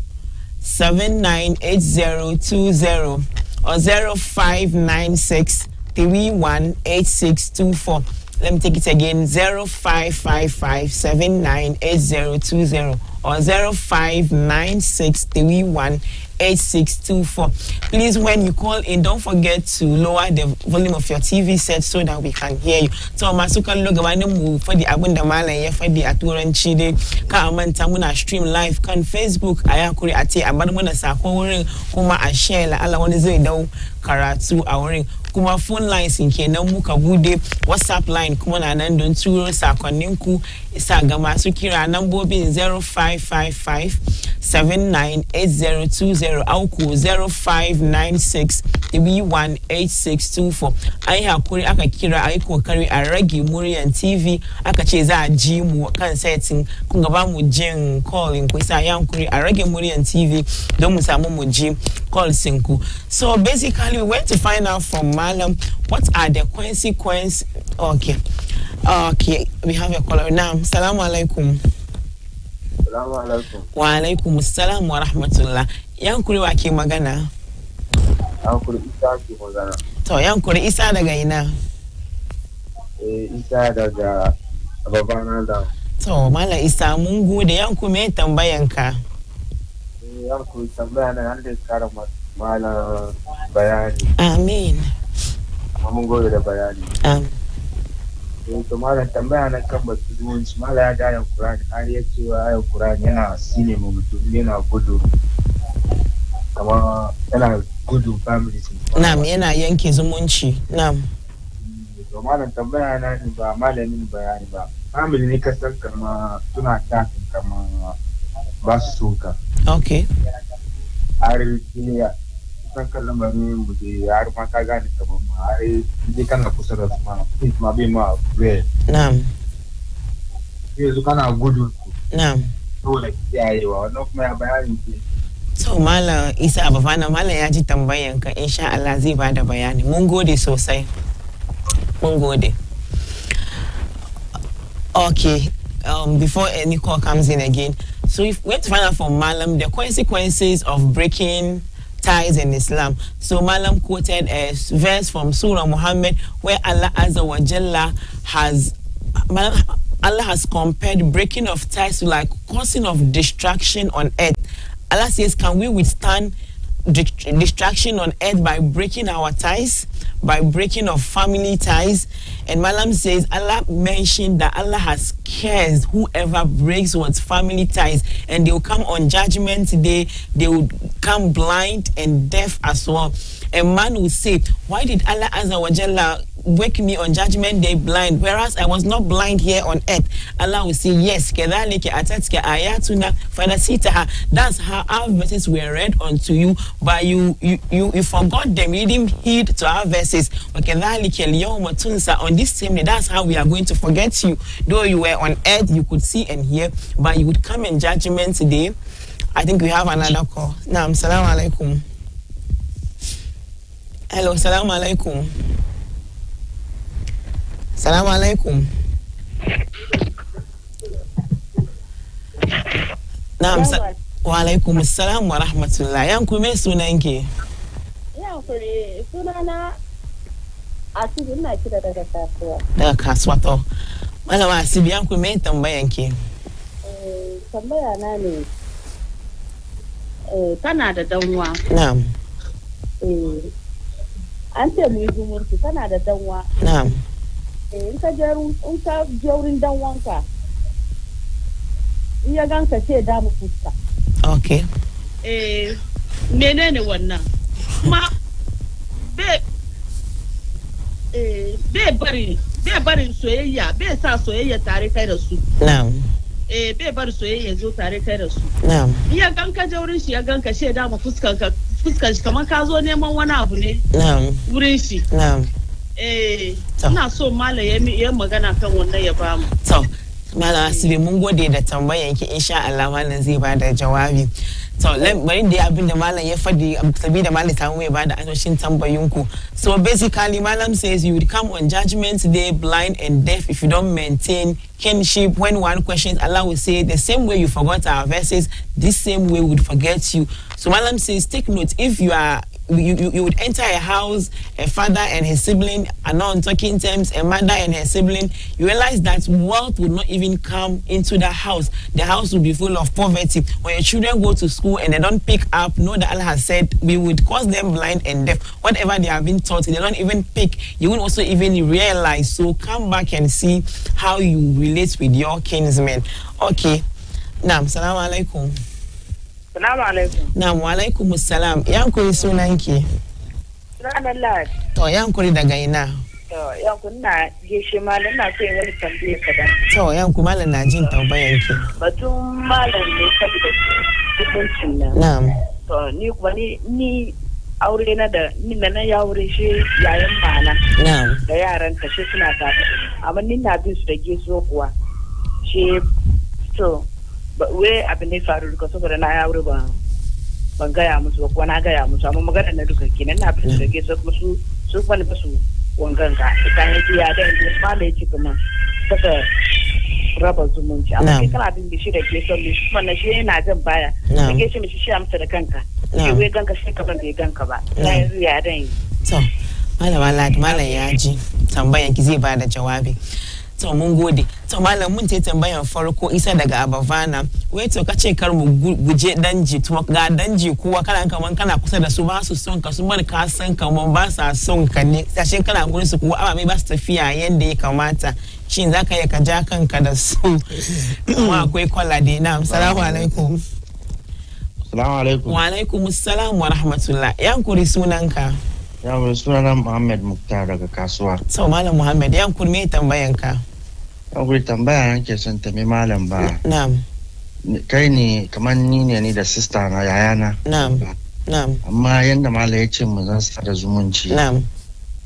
798020 or 0596 318624. Let me take it again, 0555 798020 or 0596 318624. Please, when you call in, don't forget to lower the volume of your TV set so that we can hear you. So, Masuka Logawani move for the Abundamala, for the Aturan Chide, Kamantamuna stream live, can Facebook, Ayakuri Ati, Abandamana Sakori, Kuma Ashela, Alawanese do Karatu, our Kuma phone lines in Kenamuka Bude, WhatsApp line, Kuma Nando Turo, Sakoninku, Isagamasukira, number being 0555 798020, Auku 0596 318624. I have Kuri Akakira, Aiko Kari Aragi Muri and TV, Akacheza Jim, can setting Kungabamu Jim calling Kwisa Yankuri, Aragi Muri and TV, Domusamu Jim, call Sinku. So basically, we went to find out from Malam what are the consequences. Okay, we have a caller now. Assalamu alaikum. Wa alaikum assalam wa rahmatullah. Yankuri wa ke magana? Yankuri Isa ke magana. To Yankuri Isa daga ina? Isa daga babana da. To Mala Isa mun gode. Yanku me tambayanka? Yankuri tambaya na an da kara mala bayani. Amin. Mun gode da bayani. To malam tambaya na kan batu zumunci mala ya da ayan Qur'ani har ya ce wa ayan Qur'ani yana sine mu mutum yana gudu kama yana gudu family sun. Na'am, yana yanke zumunci. Na'am. To malam tambaya na ni ba malamin bayani ba. Family ne kasan kama suna takin kama ba su soka. Okay. Har ya san kallon ba ne mu je har ma ka gane kama har je kana kusa da su ma bai ma bai. Na'am. Yanzu kana gudu. Na'am. Dole kiyayewa wannan kuma ya bayani ke. So Malam Isa Abafana, Malam ya ji tambayanka, insha Allah zai bada bayani. Mun gode sosai. Mun gode. Okay. Before any call comes in again, so if we have to find out from Malam the consequences of breaking ties in Islam. So Malam quoted a verse from Surah Muhammad where Allah Azza wa Jalla Allah has compared breaking of ties to like causing of destruction on earth. Allah says, can we withstand destruction on earth by breaking our ties, by breaking of family ties? And Malam says, Allah mentioned that Allah has cursed whoever breaks one's family ties, and they will come on judgment day, they will come blind and deaf as well. A man will say, why did Allah Azza wa Jalla wake me on judgment day blind, whereas I was not blind here on earth? Allah will say, yes, that's how our verses were read unto you, but you forgot them, you didn't heed to our verses. On this same day, that's how we are going to forget you. Though you were on earth, you could see and hear, but you would come in judgment today. I think we have another call. Naam, salaam alaikum. Hello, salaam alaikum. Salaam alaikum. Naam, wa alaikum assalam wa rahmatullah. Yanku me sunanki? Yankuri, sunana Asibi, ina kira daga kasuwa. Daga kasuwa to. Malama Asibi, yanku me tambayanki? Tambaya na ne. Kana da danwa. Na'am. An ce mu yi zumunci, kana da danwa. Na'am. In ka je wurin danwanka, in ya ganka ce da mu fuska. Okay. Menene wannan? Kuma bai barin soyayya, bai sa soyayya tare kai da su. Na'am. Bai bar soyayya zo tare kai da su. Na'am. In ya ganka je wurin shi, ya ganka ce da mu fuskar shi kamar ka zo neman wani abu ne. Na'am. Wurin shi. Na'am. Ina so Malam ya magana kan wannan ya bamu. To, Malam Asibi, mun gode da tambayanki, insha Allah Malam zai bada jawabi. So, bari da abin da Malam ya faɗi, sabida Malam ta mai bada ansoshin tambayinku. So basically, Malam says you would come on judgment day blind and deaf if you don't maintain kinship. When one questions, Allah will say, the same way you forgot our verses, this same way we would forget you. So Malam says, take note, if you are you would enter a house, a father and his sibling are not on talking terms, a mother and her sibling, you realize that wealth would not even come into the house. The house will be full of poverty. When your children go to school and they don't pick up, know that Allah has said we would cause them blind and deaf. Whatever they have been taught, they don't even pick. You won't also even realize. So come back and see how you relate with your kinsmen. Okay. Naam, salaam alaikum. Salaam alaikum. Naam, wa alaikum assalam. Yankuri sunanki? Sunan Allah. To yankuri daga ina? To yankuri na gaishe malam na so wani tambaye kadan. To yankuri malam na jin tambayanki. Batun malam ne saboda hukuncin nan. Na'am. To ni kuma ni aure na da ni na ya aure shi yayin mana. Na'am. Da yaran ta shi suna tafi. Amma ni na bin su da geso kuwa. Shi to we abin ne faru duka saboda na ya aure ban gaya musu ba kuma na gaya musu amma magana na duka kenan na bin su da geso kuma su bani ba su wangan ka idan yaji ya da inda ma da yake kuma saka raba zumunci amma kai kana bin shi da geso ne kuma na shi yana jan baya da geso mi shi amsa da kanka shi we ganka shi kaman bai ganka ba yanzu ya dan to malam ya ji tambayan ki zai bada jawabi. To mun gode. To malam mun ce tambayan farko Isa daga Abavana. Wai to kace kar mu guje danji to ga danji kuwa kana kaman kana kusa da su ba su son ka su bar ka san kaman ba sa son ka ne. Tashin kana gurin su kuwa amma mai ba su tafiya yanda ya kamata. Shin zaka yi ka ja kanka da su? Kuma akwai kwala dai na. Assalamu alaikum. Assalamu alaikum. Wa alaikum assalam wa rahmatullah. Yankuri sunanka? Yankuri sunana Muhammad Muktar daga kasuwa. So malam Muhammad yankuri me tambayanka? Yankuri tambaya nake son ta mai malam ba. Na'am. Kai ne kamar ni ne da sister na yayana. Na'am. Na'am. Amma yanda malam ya ce mu zan sada zumunci. Na'am.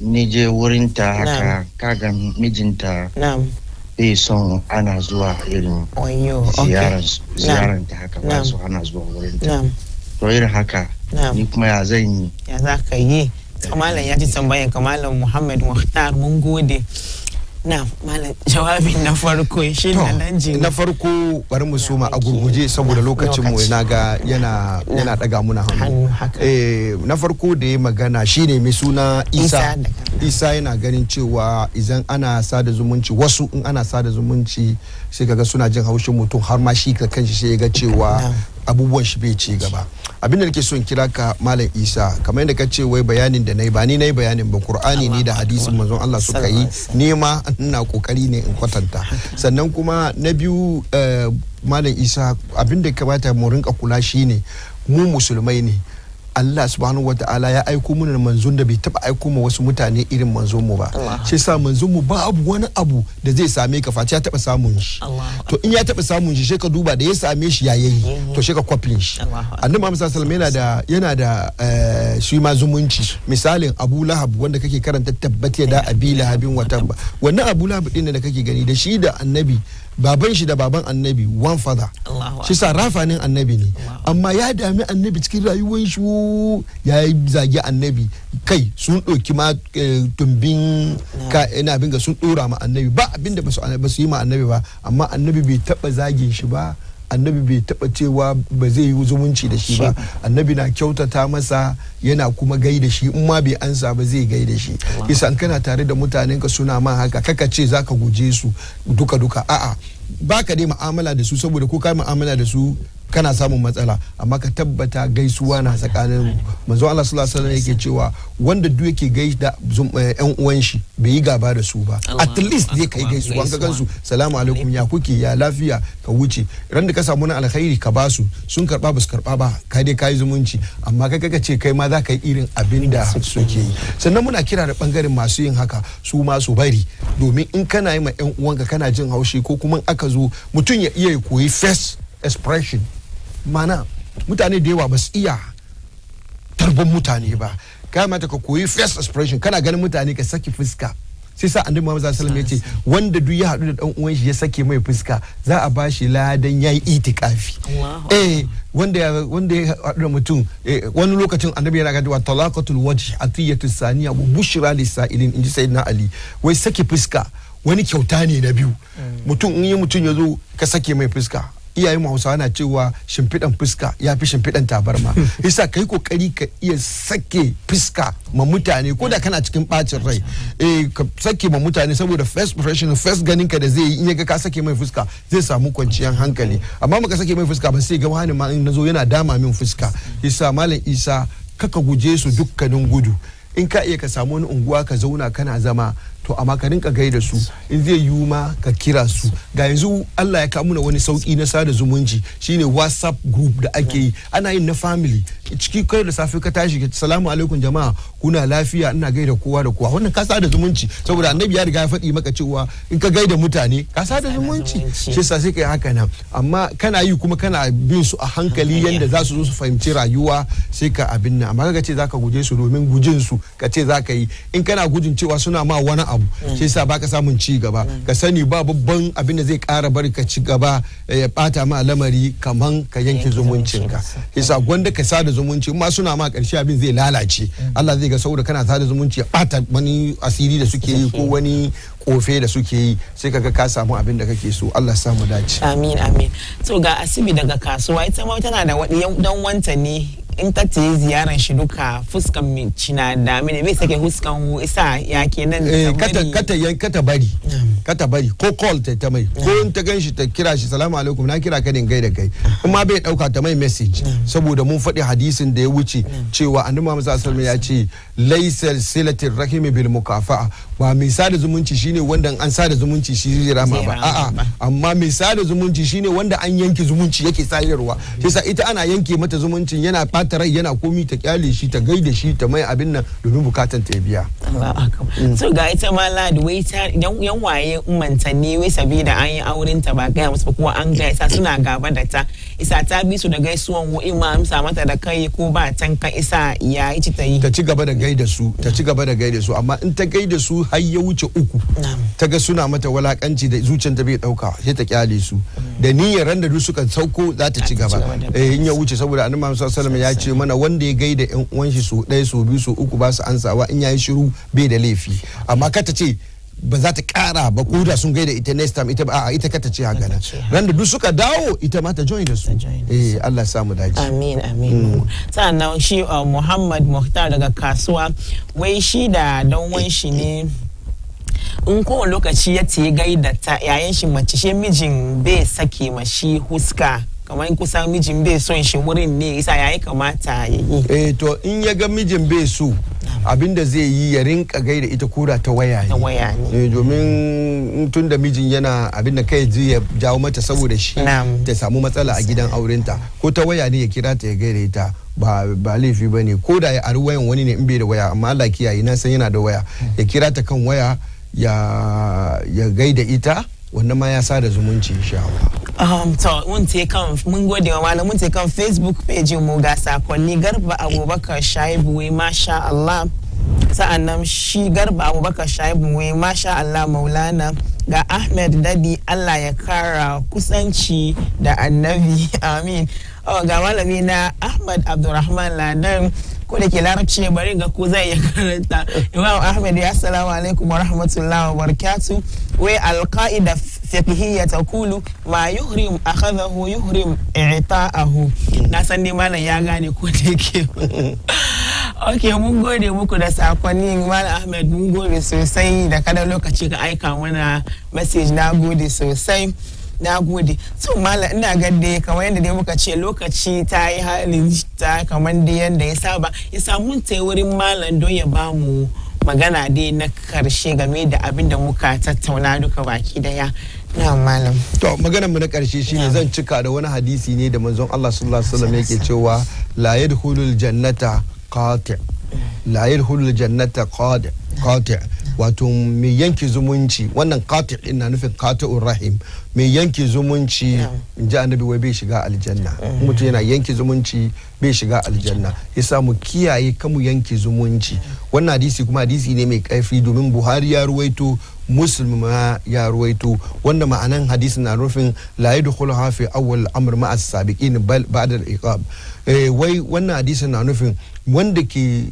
Ni je wurin ta haka kaga mijinta. Na'am. Bai son ana zuwa irin ziyaran ta haka ba su ana zuwa wurin ta. To irin haka ni kuma ya zan yi. Ya za ka yi. Malam ya ji tambayan ka Malam Muhammad Muhtar mun gode. Na malam jawabin na farko shi ne danji. Na farko bari mu soma a gurguje saboda lokacin mu naga yana daga muna hannu. Na farko da ya magana shine mai suna Isa yana ganin cewa idan ana sada zumunci wasu in ana sada zumunci sai kaga suna jin haushin mutum har ma shi kanshi sai ya ga cewa abubuwan shi bai ci gaba. Abinda nake so in kira ka Malam Isa kamar yadda ka ce wai bayanin da nayi ba ni nayi bayanin ba Qur'ani ne da hadisin manzon Allah suka yi nema ina kokari ne in kwatanta. Sannan kuma na biyu Malam Isa abinda kamata mu rinka kula shine mu musulmai ne. Allah subhanahu wa ta'ala ya aiko mana manzon da bai taba aiko ma wasu mutane irin manzon mu ba. Shi yasa manzon mu babu wani abu da zai same ka face ya taba samun shi. To in ya taba samun shi sai ka duba da ya same shi ya yayi to sai ka kwafin shi. Annabi Muhammad sallallahu alaihi wasallam yana da shi ma zumunci. Misalin Abu Lahab wanda kake karanta tabbati da Abi Lahabin wa tabba. Wannan Abu Lahab din da kake gani da shi da Annabi baban shi da baban Annabi one father. Shi sa rafanin Annabi ne. Amma ya dami Annabi cikin rayuwar shi ya yi zagi Annabi kai sun ɗauki ma tumbin ka ina binga sun ɗora ma Annabi ba abinda ba su yi ma Annabi ba amma Annabi bai taɓa zagin shi ba. Annabi bai taba cewa ba zai yi zumunci da shi ba. Annabi na kyautata masa yana kuma gaida shi in ma bai ansa ba zai gaida shi. Isa kana tare da mutanen ka suna ma haka kaka ce zaka guje su duka a'a baka dai mu'amala da su saboda ko ka mu'amala da su kana samun matsala amma ka tabbata gaisuwa na tsakanin manzo Allah sallallahu alaihi wasallam yake cewa wanda duk yake gaida ƴan uwan shi bai yi gaba da su ba at least zai kai gaisuwa ka gansu salamu alaikum ya kuke ya lafiya ka wuce ran da ka samu na alkhairi ka ba su sun karba ba su karba ba kai dai kai zumunci amma kai kaga ce kai ma za ka yi irin abin da suke yi. Sannan muna kira da bangaren masu yin haka su ma su bari domin in kana yi ma ƴan uwanka kana jin haushi ko kuma aka zo mutum ya iya koyi first expression mana mutane da yawa ba su iya tarban mutane ba ka mata ka koyi first expression kana ganin mutane ka saki fuska sai sa annabi Muhammad sallallahu alaihi wasallam yace wanda duk ya hadu da dan uwan shi ya sake mai fuska za a bashi ladan yayi itikafi wanda ya hadu da mutum wani lokacin annabi yana ga talaqatul wajh atiyatu saniya wa bushra lisailin inji sayyidina Ali wai sake fuska wani kyauta ne na biyu mutum in yi mutum ya zo ka sake mai fuska iyayen Hausawa na cewa shimfiɗan fuska ya fi shimfiɗan tabarma. Yasa kai kokari ka iya sake fuska ma mutane ko da kana cikin bacin rai. Ka sake ma mutane saboda first impression, first ganin ka da zai yi in ya ga ka sake mai fuska zai samu kwanciyar hankali. Amma maka sake mai fuska ba sai ga wani ma in nazo yana dama min fuska. Yasa Malam Isa kaka guje su dukkanin gudu. In ka iya ka samu wani unguwa ka zauna kana zama to amma ka rinka gaida su, in zai yiwu ma ka kira su. Ga yanzu Allah ya kawo na wani sauki na sada zumunci shine WhatsApp group da ake yi, ana yin na family. Ciki kai da safe ka tashi ka salamu alaikum jama'a kuna lafiya, ina gaida kowa da kowa. Wannan ka sada zumunci saboda annabi ya riga ya faɗi maka cewa in ka gaida mutane ka sada zumunci. Shi yasa sai kai haka nan, amma kana yi kuma kana bin su a hankali yanda za su zo su fahimci rayuwa sai ka abin nan. Amma ka ce zaka guje su domin gujin su ka ce zaka yi, in kana gujin cewa suna ma wani abu shi yasa baka samun ci gaba. Ka sani ba babban abin da zai ƙara bari ka ci gaba ya bata ma lamari kaman ka yanke zumuncinka. Yasa gwanda ka sada zumunci, ma suna ma ƙarshe abin zai lalace. Allah zai ga saboda kana sada zumunci ya bata wani asiri da suke yi ko wani kofe da suke yi, sai kaga ka samu abin da kake so. Allah ya samu dace. Amin amin. To ga Asibi daga kasuwa, ita ma tana da wani dan wanta ne in ta ce ziyaran shi duka fuskan mi cina da mini bai sake fuskan isa ya kenan kata bari ko call ta mai ko in ta ganshi ta kira shi salamu alaikum na kira ka din gaida kai, kuma bai dauka ta mai message saboda mun faɗi hadisin da ya wuce cewa annabi Muhammad sallallahu alaihi wasallam ya ce laysal silatir rahimi bil mukafa'a, ba mai sada zumunci shine wanda an sada zumunci shi zai rama ba, a'a amma mai sada zumunci shine wanda an yanke zumunci yake sayarwa. Yasa ita ana yanke mata zumuncin, yana ta rai yana komi ta kyale shi ta gaida shi ta mai abin nan domin bukatan ta biya. So ga ita ma Ladi wai ta yan waye umanta ne wai sabida an yi auren ta ba gaya musu kuma an gaya isa suna gaba da ta, isa ta bi su da gaisuwan wa ima amsa mata da kai ko ba tanka isa ya yi ta yi. Ta ci gaba da gaida su, amma in ta gaida su har ya wuce uku ta ga suna mata walakanci da zuciyarta bai dauka sai ta kyale su da niyyar ran da duk suka sauko za ta ci gaba. In ya wuce saboda annabi Muhammad sallallahu alaihi wasallam ya ce mana wanda ya gaida yan uwan shi so ɗaya so biyu so uku ba su ansawa, in yayi shiru bai da laifi. Amma kata ce ba za ta kara ba ko da sun gaida ita next time, ita ba ita kata ce haka nan ran da duk suka dawo ita ma ta join da su. Allah ya samu dace. Amin amin. Sannan shi Muhammad Muhtar daga kasuwa wai shi da dan wan shi ne in kowane lokaci ya ce gaida ta yayin shi mace shi mijin bai sake ma shi huska, kamar kusan mijin bai son shi wurin ne isa yayi kamata ya yi. To in ya ga mijin bai so abinda zai yi ya rinka gaida ita koda ta waya ne. Domin tun da mijin yana abinda kai ji ya jawo mata saboda shi ta samu matsala a gidan aurenta, ko ta waya ne ya kira ta ya gaida ita ba laifi ba ne, ko da ya ari wayan wani ne in bai da waya, amma Allah kiyaye na san yana da waya, ya kira ta kan waya ya gaida ita, wannan ma ya sada zumunci insha Allah. To mun gode wa malam, mun te kan Facebook page mu ga sakonni Garba Abubakar Shaibu wai masha Allah, sa'annan shi Garba Abubakar Shaibu wai masha Allah Maulana, ga Ahmed Dadi Allah ya kara kusanci da Annabi amin. Ga malami na Ahmad Abdurrahman Ladan, ko da ke larabci bari ga ko zai ya karanta. Imam Ahmed ya assalamu alaikum wa rahmatullahi wa barakatuh. Wai alqaida fiqhiyya taqulu ma yuhrim akhadahu yuhrim i'ta'ahu. Na san dai malam ya gane ko da yake. Okay, mun gode muku da sakonni Malam Ahmed, mun gode sosai da kada lokaci ka aika mana message, na gode sosai. Na gode. So Malam ina gadde kamar yadda dai muka ce lokaci ta yi halin ta kamar da yadda ya saba, ya samu ta wurin Malam don ya ba mu magana dai na karshe game da abin da muka tattauna duka baki daya. Na Malam. To maganar mu na karshe shine zan cika da wani hadisi ne da manzon Allah sallallahu alaihi wasallam yake cewa la yadkhulul jannata qati', la yadkhulul jannata qati', wato mai yanke zumunci, wannan qati' din na nufin qati'ur rahim, mai yanke zumunci in ji annabi wai bai shiga aljanna. Mutum yana yanke zumunci bai shiga aljanna. Yasa mu kiyaye kamu yanke zumunci. Wannan hadisi kuma hadisi ne mai kaifi domin Buhari ya ruwaito, Muslim ma ya ruwaito, wanda ma'anan hadisin na nufin la yadkhuluha fi awwal amr ma'a as-sabiqin bal ba'da al-iqab. Wai wannan hadisin na nufin wanda ke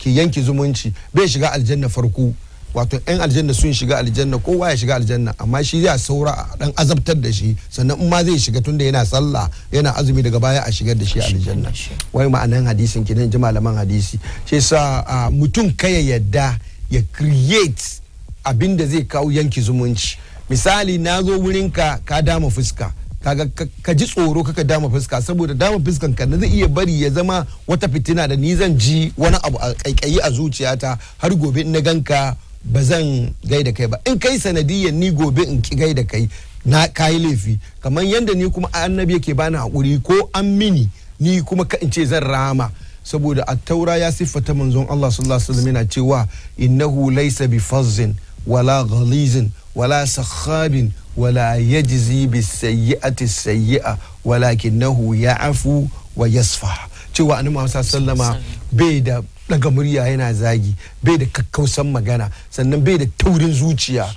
yanke zumunci bai shiga aljanna farko wato ɗan aljanna sun shiga aljanna kowa ya shiga aljanna amma shi zai saura dan azabtar da shi sannan in ma zai shiga tunda yana sallah yana azumi daga baya a shigar da shi aljanna wai ma'anan hadisin kenan ji malaman hadisi shi yasa mutum kaya yadda ya create abin da zai kawo yanki zumunci. Misali na zo wurinka ka dama fuska kaga ka ji tsoro kaka dama fuska saboda dama fuskan ka zai iya bari ya zama wata fitina da ni zan ji wani abu a kaikayi a zuciyata har gobe in na ganka ba zan gaida kai ba in kai sanadiyyar ni gobe in ki gaida kai na kayi laifi kamar yadda ni kuma annabi yake bani hakuri ko an mini ni kuma ka in ce zan rama saboda at-taura ya siffata manzon Allah sallallahu alaihi wasallam yana cewa innahu laysa bifazzin wala ghalizin wala sakhabin wala yajzi bisayyi'ati sayyi'a walakinahu ya'fu wa yasfa cewa annabi Muhammad sallama bai da daga murya yana zagi bai da kakkausan magana sannan bai da taurin zuciya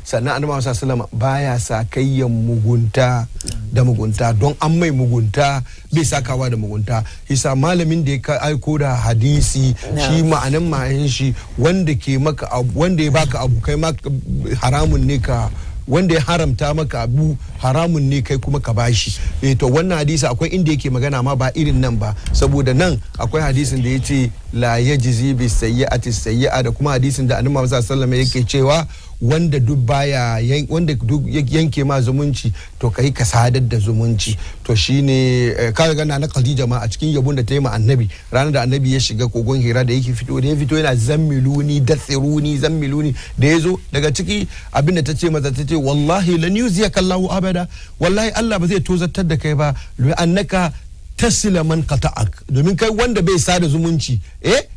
sannan annabi Muhammad sallama baya sakayyan mugunta da mugunta don an mai mugunta bai sakawa da mugunta isa malamin da ya aiko da hadisi shi ma'anan ma'ayin shi wanda ke maka wanda ya baka abu kai ma haramun ne ka wanda ya haramta maka abu haramun ne kai kuma ka bashi to wannan hadisi akwai inda yake magana ma ba irin nan ba saboda nan akwai hadisin da yace la yajzi bi sayyi'ati sayyi'a da kuma hadisin da annabi Muhammad sallallahu alaihi wasallam yake cewa wanda duk baya wanda duk yanke ma zumunci to kai ka sadar da zumunci to shine ka ga na Khadija ma a cikin yabon da ta yi ma annabi ranar da annabi ya shiga kogon Hira da yake fito da ya fito yana zammiluni zammiluni da yazo daga ciki abinda ta ce masa ta ce wallahi lan yuziyaka Allahu abada wallahi Allah ba zai tozartar da kai ba annaka tasila man qata'ak domin kai wanda bai sada zumunci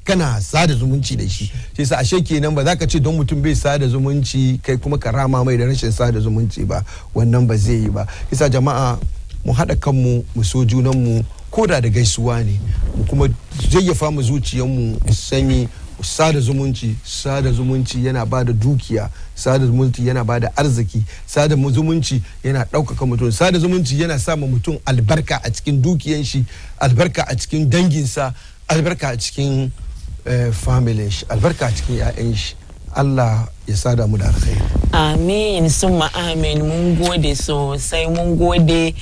kana sada zumunci da shi sai sa ashe kenan ba za ka ce don mutum bai sada zumunci kai kuma ka rama mai da rashin sada zumunci ba wannan ba zai yi ba yasa jama'a mu haɗa kanmu mu so junanmu ko da gaisuwa ne mu kuma zayyafa mu zuciyarmu sanyi sada zumunci yana ba da dukiya sada zumunci yana ba da arziki sada zumunci yana ɗaukaka mutum sada zumunci yana sa mutum albarka a cikin dukiyan shi albarka a cikin danginsa albarka a cikin familin shi albarka a cikin 'ya'yan shi Allah ya sada mu da alkhairi amin summa amin mun gode sosai mun gode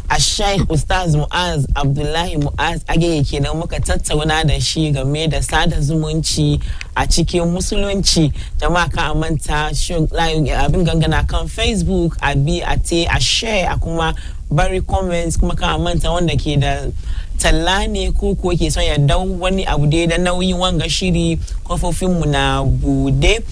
a Sheikh Ustaz Mu'az Abdullahi Mu'az Agege kenan muka tattauna da shi game da sada zumunci a cikin musulunci jama'a ka manta abin gangana kan Facebook a bi a te a share a kuma bari comments kuma ka manta wanda ke da talla ne ko ke son ya dau wani abu dai da nauyi wanga shiri kofofinmu na bude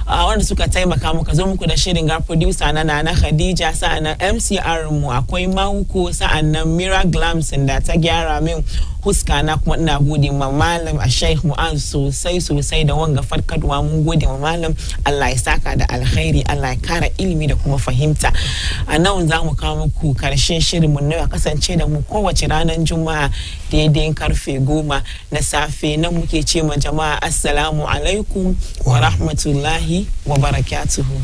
wanda suka taimaka muka zo muku da shirin ga producer na Khadija sa'annan MCR mu akwai Mauko sa'annan Mira Glams da ta gyara min huska na kuma ina gode ma malam a Sheikh Mu'az sosai da wanga farkadwa mun gode ma malam Allah ya saka da alkhairi Allah ya kara ilimi da kuma fahimta a nan za mu kawo muku karshen shirin mu na kasance da mu kowace ranar Juma'a daidai karfe 10 na safe nan muke ce ma jama'a assalamu alaikum wa rahmatullahi wa barakatuhu